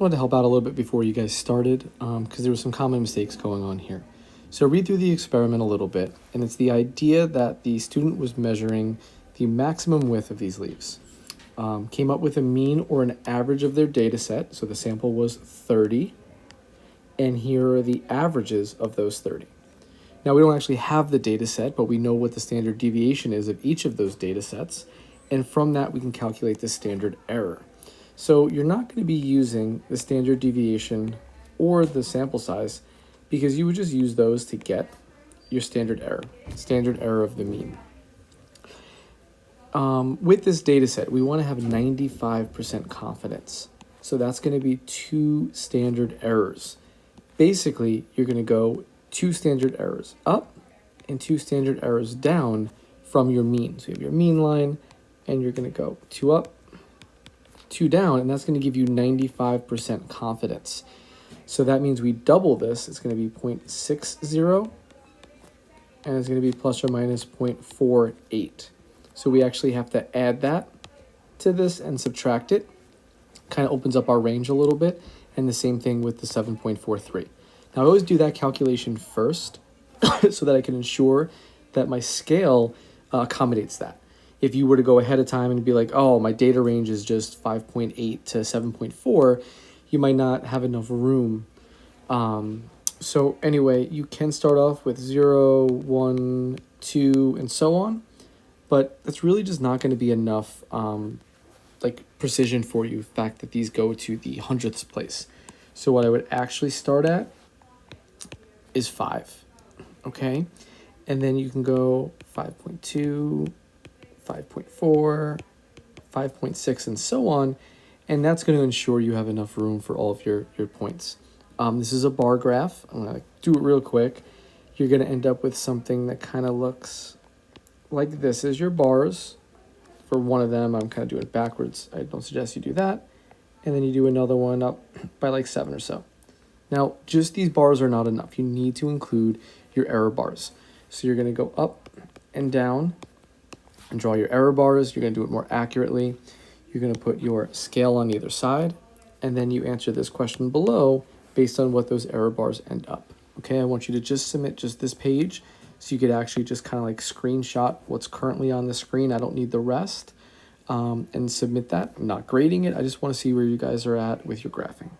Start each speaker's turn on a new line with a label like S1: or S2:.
S1: wanted to help out a little bit before you guys started because there were some common mistakes going on here. So read through the experiment a little bit, and it's the idea that the student was measuring the maximum width of these leaves. Came up with a mean or an average of their data set. So the sample was 30, and here are the averages of those 30. Now, we don't actually have the data set, but we know what the standard deviation is of each of those data sets, and from that we can calculate the standard error. So you're not going to be using the standard deviation or the sample size because you would just use those to get your standard error of the mean. With this data set, we want to have 95% confidence. So that's going to be 2 standard errors. Basically, you're going to go 2 standard errors up and 2 standard errors down from your mean. So you have your mean line, and you're going to go 2 up, 2 down, and that's going to give you 95% confidence. So that means we double this. It's going to be 0.60, and it's going to be plus or minus 0.48. So we actually have to add that to this and subtract it. Kind of opens up our range a little bit, and the same thing with the 7.43. Now I always do that calculation first so that I can ensure that my scale accommodates that. If you were to go ahead of time and be like, oh, my data range is just 5.8 to 7.4, you might not have enough room. So anyway, you can start off with 0, 1, 2, and so on, but that's really just not going to be enough like precision for you, the fact that these go to the hundredths place. So what I would actually start at is 5, okay? And then you can go 5.2, 5.4, 5.6, and so on, and that's going to ensure you have enough room for all of your points. This is a bar graph. I'm going to do it real quick. You're going to end up with something that kind of looks like this is your bars. For one of them, I'm kind of doing it backwards. I don't suggest you do that. And then you do another one up by like 7 or so. Now, just these bars are not enough. You need to include your error bars. So you're going to go up and down and draw your error bars. You're going to do it more accurately. You're going to put your scale on either side, and then you answer this question below based on what those error bars end up. Okay, I want you to just submit just this page so you could actually just kind of like screenshot what's currently on the screen. I don't need the rest, and submit that. I'm not grading it. I just want to see where you guys are at with your graphing.